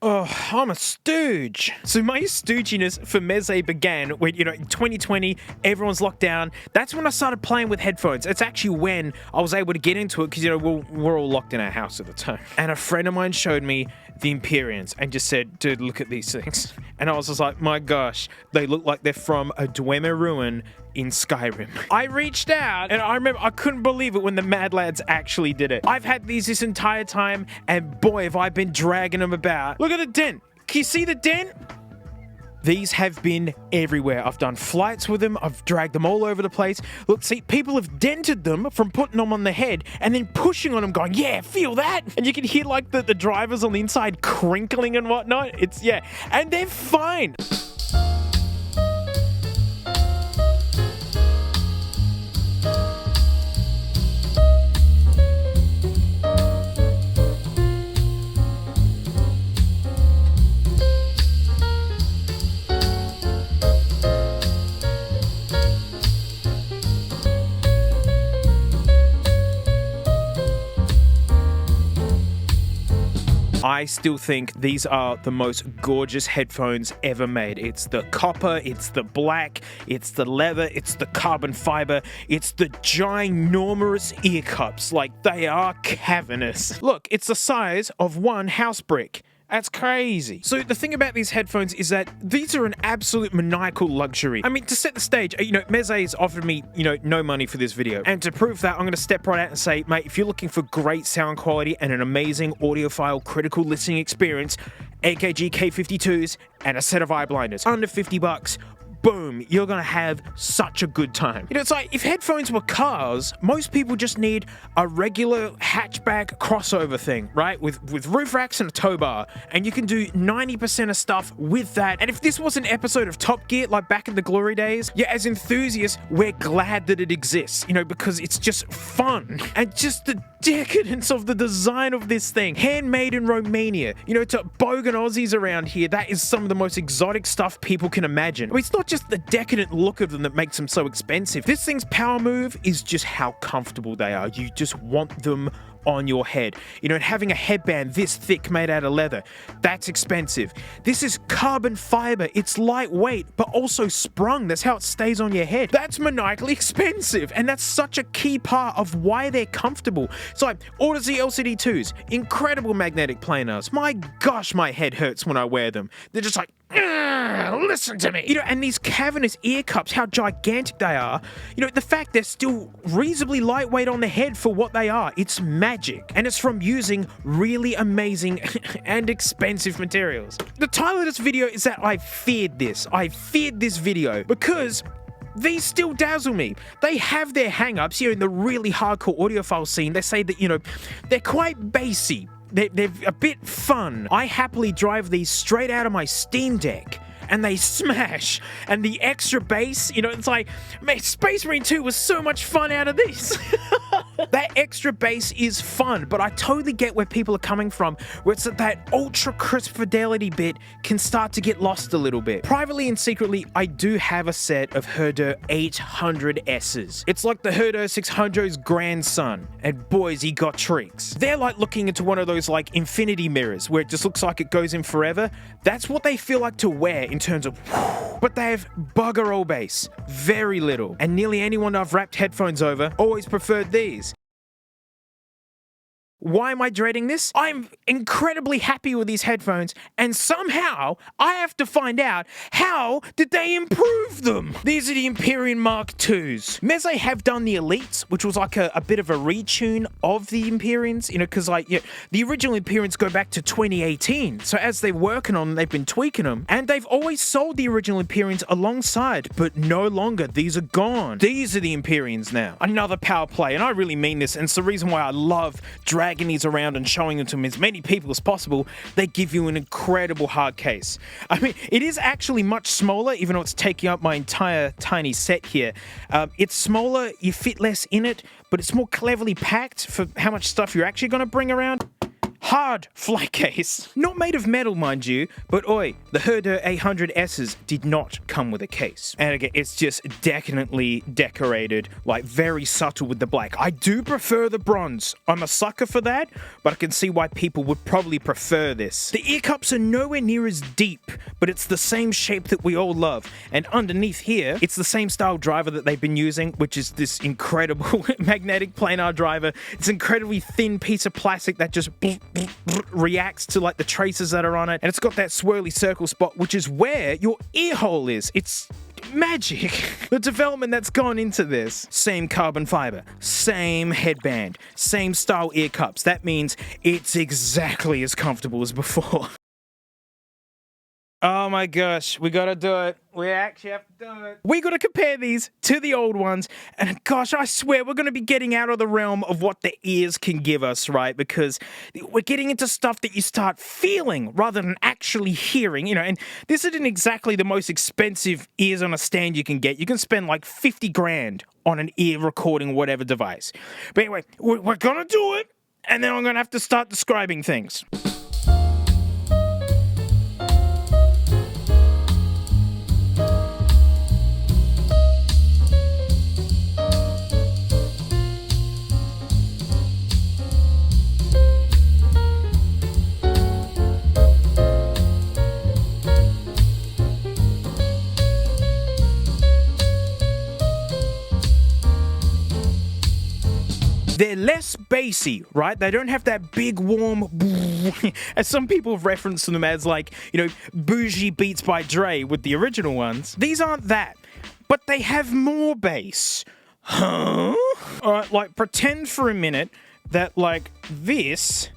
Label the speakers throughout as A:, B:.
A: Oh, I'm a stooge. So my stooginess for Meze began when, in 2020, everyone's locked down. That's when I started playing with headphones. It's actually when I was able to get into it because, we're all locked in our house at the time. And a friend of mine showed me the Empyreans and just said, dude, look at these things. And I was just like, my gosh, they look like they're from a Dwemer ruin in Skyrim. I reached out and I remember I couldn't believe it when the Mad Lads actually did it. I've had these this entire time and boy, have I been dragging them about. Look at the dent. Can you see the dent? These have been everywhere. I've done flights with them. I've dragged them all over the place. Look, see, people have dented them from putting them on the head and then pushing on them going, yeah, feel that? And you can hear like the drivers on the inside crinkling and whatnot. And they're fine. I still think these are the most gorgeous headphones ever made. It's the copper, it's the black, it's the leather, it's the carbon fiber, it's the ginormous ear cups. Like, they are cavernous. Look, it's the size of one house brick. That's crazy. So the thing about these headphones is that these are an absolute maniacal luxury. I mean, to set the stage, Meze's offered me, no money for this video. And to prove that, I'm going to step right out and say, mate, if you're looking for great sound quality and an amazing audiophile critical listening experience, AKG K52s and a set of eye blinders, under 50 bucks, boom, you're gonna have such a good time. It's like, if headphones were cars, most people just need a regular hatchback crossover thing, right? With roof racks and a tow bar, and you can do 90% of stuff with that. And if this was an episode of Top Gear, like back in the glory days, as enthusiasts, we're glad that it exists, because it's just fun. And just the decadence of the design of this thing, handmade in Romania, to bogan Aussies around here, that is some of the most exotic stuff people can imagine. I mean, it's not just the decadent look of them that makes them so expensive. This thing's power move is just how comfortable they are. You just want them on your head. And having a headband this thick made out of leather, that's expensive. This is carbon fiber. It's lightweight, but also sprung. That's how it stays on your head. That's maniacally expensive. And that's such a key part of why they're comfortable. So like, orders the LCD2s, incredible magnetic planars. My gosh, my head hurts when I wear them. They're just like, listen to me. And these cavernous ear cups, how gigantic they are. The fact they're still reasonably lightweight on the head for what they are. It's magic. And it's from using really amazing and expensive materials. The title of this video is that I feared this. I feared this video because these still dazzle me. They have their hang-ups in the really hardcore audiophile scene. They say that, they're quite bassy. They're a bit fun. I happily drive these straight out of my Steam Deck and they smash. And the extra bass, it's like, man, Space Marine 2 was so much fun out of this. That extra bass is fun, but I totally get where people are coming from, where it's that ultra crisp fidelity bit can start to get lost a little bit. Privately and secretly, I do have a set of Herder 800Ss. It's like the Herder 600's grandson, and boys, he got tricks. They're like looking into one of those like infinity mirrors, where it just looks like it goes in forever. That's what they feel like to wear in terms of but they have bugger all bass, very little. And nearly anyone I've wrapped headphones over always preferred these. Why am I dreading this? I'm incredibly happy with these headphones, and somehow I have to find out how did they improve them. These are the Empyrean MKIIs. Meze have done the Elites, which was like a bit of a retune of the Empyreans, because the original Empyreans go back to 2018. So as they're working on them, they've been tweaking them, and they've always sold the original Empyreans alongside, but no longer. These are gone. These are the Empyreans now. Another power play, and I really mean this, and it's the reason why I love dragging these around and showing them to as many people as possible. They give you an incredible hard case. I mean, it is actually much smaller, even though it's taking up my entire tiny set here. It's smaller, you fit less in it, but it's more cleverly packed for how much stuff you're actually going to bring around. hard flight case. Not made of metal, mind you, but oi, the Herder 800Ss did not come with a case. And again, it's just decadently decorated, like very subtle with the black. I do prefer the bronze. I'm a sucker for that, but I can see why people would probably prefer this. The ear cups are nowhere near as deep, but it's the same shape that we all love. And underneath here, it's the same style driver that they've been using, which is this incredible magnetic planar driver. It's an incredibly thin piece of plastic that just reacts to like the traces that are on it, and it's got that swirly circle spot, which is where your ear hole is. It's magic. The development that's gone into this. Same carbon fiber, same headband, same style ear cups. That means it's exactly as comfortable as before. Oh my gosh, we gotta do it. We actually have to do it. We gotta compare these to the old ones, and gosh, I swear we're gonna be getting out of the realm of what the ears can give us, right? Because we're getting into stuff that you start feeling rather than actually hearing, and this isn't exactly the most expensive ears on a stand you can get. You can spend like 50 grand on an ear recording whatever device. But anyway, we're gonna do it, and then I'm gonna have to start describing things. They're less bassy, right? They don't have that big, warm, as some people have referenced them as like, bougie beats by Dre with the original ones. These aren't that, but they have more bass. Huh? Alright, like pretend for a minute that like this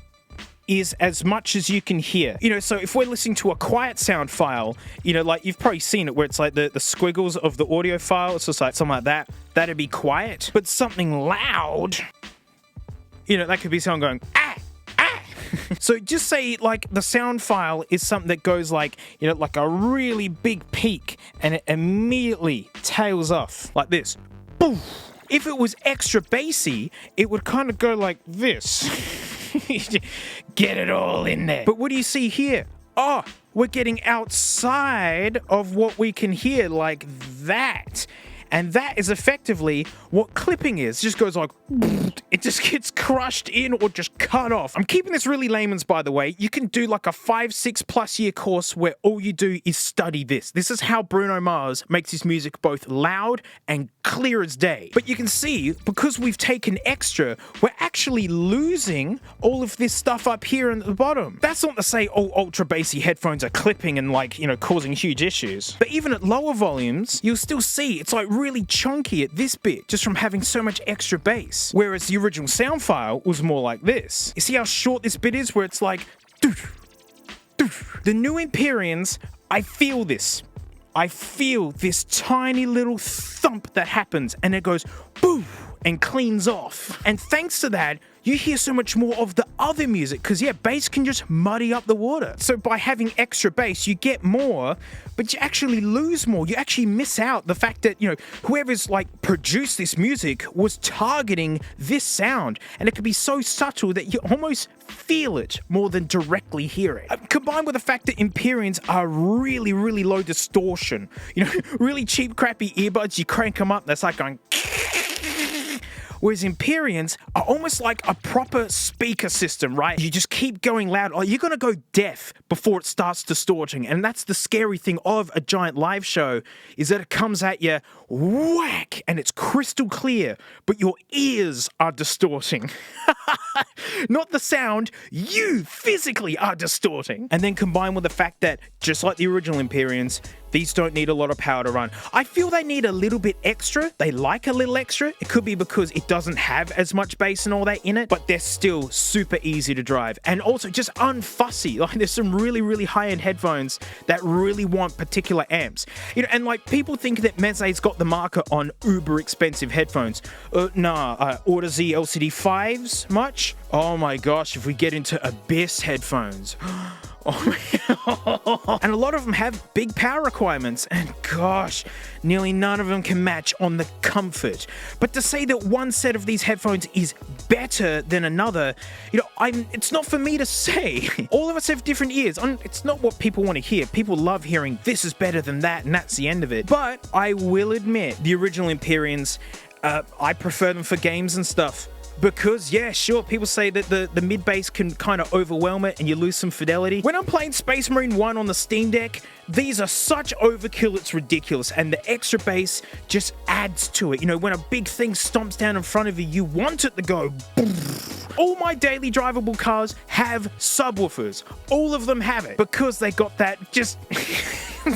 A: is as much as you can hear. So if we're listening to a quiet sound file, like you've probably seen it where it's like the squiggles of the audio file, it's just like something like that. That'd be quiet. But something loud, that could be someone going, ah, ah. So just say like the sound file is something that goes like, like a really big peak and it immediately tails off like this. Boom. If it was extra bassy, it would kind of go like this. Get it all in there. But what do you see here? Oh, we're getting outside of what we can hear like that. And that is effectively what clipping is. It just goes like, it just gets crushed in or just cut off. I'm keeping this really layman's, by the way. You can do like a 5-6+ year course where all you do is study this. This is how Bruno Mars makes his music both loud and clear as day. But you can see, because we've taken extra, we're actually losing all of this stuff up here at the bottom. That's not to say all ultra bassy headphones are clipping and like, causing huge issues. But even at lower volumes, you'll still see it's like really chunky at this bit just from having so much extra bass. Whereas the original sound file was more like this. You see how short this bit is where it's like doof, doof. The new Empyreans, I feel this. I feel this tiny little thump that happens and it goes boo and cleans off. And thanks to that, you hear so much more of the other music because, bass can just muddy up the water. So by having extra bass, you get more, but you actually lose more. You actually miss out the fact that, whoever's like produced this music was targeting this sound, and it can be so subtle that you almost feel it more than directly hear it. Combined with the fact that Empyreans are really, really low distortion. Really cheap, crappy earbuds, you crank them up, that's like going whereas Empyreans are almost like a proper speaker system, right? You just keep going loud, or you're going to go deaf before it starts distorting. And that's the scary thing of a giant live show, is that it comes at you whack and it's crystal clear, but your ears are distorting. Not the sound, you physically are distorting. And then combined with the fact that, just like the original Empyreans, these don't need a lot of power to run. I feel they need a little bit extra. They like a little extra. It could be because it doesn't have as much bass and all that in it, but they're still super easy to drive. And also just unfussy. Like there's some really, really high-end headphones that really want particular amps. And like people think that Meze's got the marker on uber expensive headphones. Order Z LCD 5s much? Oh my gosh, if we get into Abyss headphones. And a lot of them have big power requirements, and gosh, nearly none of them can match on the comfort. But to say that one set of these headphones is better than another, it's not for me to say. All of us have different ears. It's not what people want to hear. People love hearing this is better than that, and that's the end of it. But I will admit, the original Empyreans, I prefer them for games and stuff. Because, yeah, sure, people say that the mid-bass can kind of overwhelm it and you lose some fidelity. When I'm playing Space Marine 1 on the Steam Deck, these are such overkill, it's ridiculous. And the extra bass just adds to it. When a big thing stomps down in front of you, you want it to go boom. All my daily drivable cars have subwoofers. All of them have it because they got that just...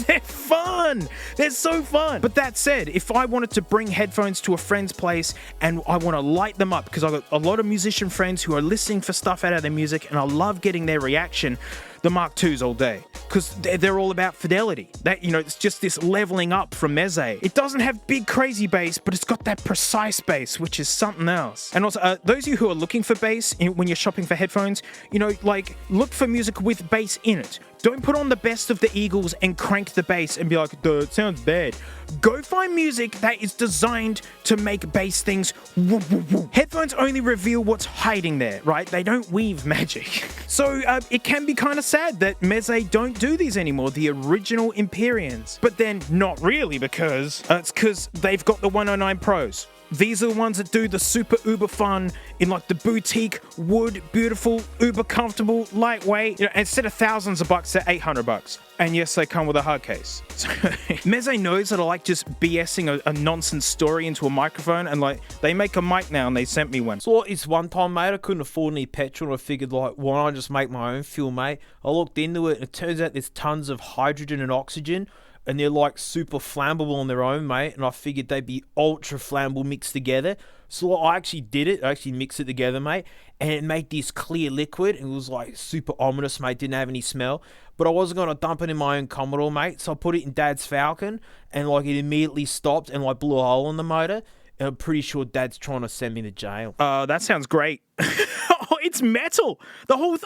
A: They're fun. They're so fun. But that said, if I wanted to bring headphones to a friend's place and I want to light them up, because I've got a lot of musician friends who are listening for stuff out of their music and I love getting their reaction, the Mark IIs all day. Because they're all about fidelity. It's just this leveling up from Meze. It doesn't have big crazy bass, but it's got that precise bass, which is something else. And also, those of you who are looking for bass when you're shopping for headphones, look for music with bass in it. Don't put on the best of the Eagles and crank the bass and be like, duh, it sounds bad. Go find music that is designed to make bass things woo, woo, woo. Headphones only reveal what's hiding there, right? They don't weave magic. So it can be kind of sad that Meze don't do these anymore, the original Empyreans. But then not really, because it's because they've got the 109 Pros. These are the ones that do the super uber fun in the boutique wood, beautiful, uber comfortable, lightweight. Instead of thousands of bucks, they're $800. And yes, they come with a hard case. So Meze knows that I like just BSing a nonsense story into a microphone, and they make a mic now and they sent me one.
B: So it's one time, mate, I couldn't afford any petrol and I figured why don't I just make my own fuel, mate? I looked into it and it turns out there's tons of hydrogen and oxygen. And they're super flammable on their own, mate. And I figured they'd be ultra flammable mixed together. So I actually did it. I actually mixed it together, mate. And it made this clear liquid. It was super ominous, mate. Didn't have any smell. But I wasn't going to dump it in my own Commodore, mate. So I put it in Dad's Falcon. And it immediately stopped and blew a hole in the motor. And I'm pretty sure Dad's trying to send me to jail.
A: That sounds great. Oh, it's metal. The whole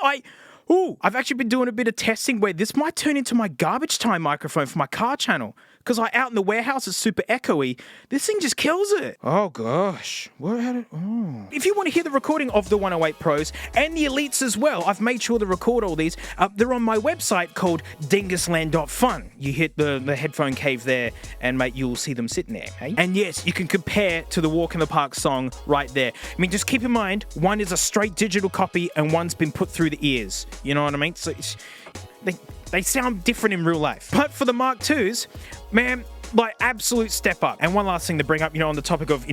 A: I've actually been doing a bit of testing where this might turn into my garbage time microphone for my car channel. Because out in the warehouse, it's super echoey. This thing just kills it. Oh, gosh. If you want to hear the recording of the 108 Pros and the Elites as well, I've made sure to record all these. They're on my website called dingusland.fun. You hit the headphone cave there, and, mate, you'll see them sitting there. Hey? And, yes, you can compare to the Walk in the Park song right there. Just keep in mind, one is a straight digital copy and one's been put through the ears. You know what I mean? So they sound different in real life. But for the Mark IIs, man, absolute step up. And one last thing to bring up, on the topic of,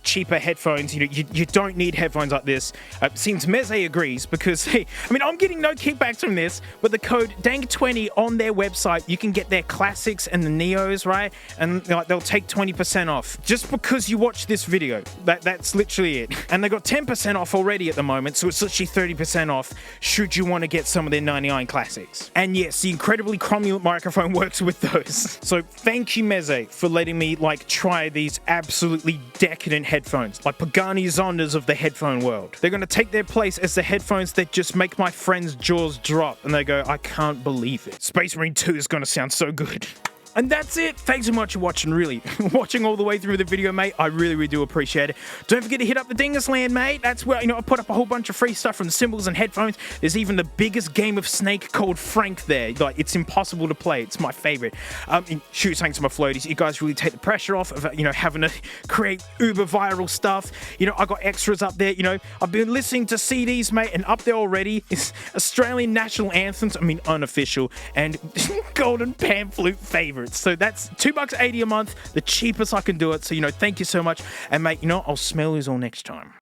A: cheaper headphones, you don't need headphones like this. Seems Meze agrees because, I'm getting no kickbacks from this, but the code DANG20 on their website, you can get their classics and the Neos, right? And they'll take 20% off just because you watch this video. That's literally it. And they got 10% off already at the moment, so it's literally 30% off should you want to get some of their 99 classics. And yes, the incredibly cromulent microphone works with those. So thank you, Meze, for letting me try these absolutely decadent headphones, Pagani Zondas of the headphone world. They're going to take their place as the headphones that just make my friends' jaws drop and they go, I can't believe it. Space Marine 2 is going to sound so good. And that's it. Thanks so much for watching, really. Watching all the way through the video, mate. I really, really do appreciate it. Don't forget to hit up the Dingus Land, mate. That's where, I put up a whole bunch of free stuff from the cymbals and headphones. There's even the biggest game of Snake called Frank there. It's impossible to play. It's my favorite. Shoot, thanks to my floaties. You guys really take the pressure off of, having to create uber viral stuff. I got extras up there. I've been listening to CDs, mate, and up there already is Australian national anthems. Unofficial, and Golden Pan Flute favorites. So that's $2.80 a month, the cheapest I can do it. So, thank you so much. And, mate, I'll smell you all next time.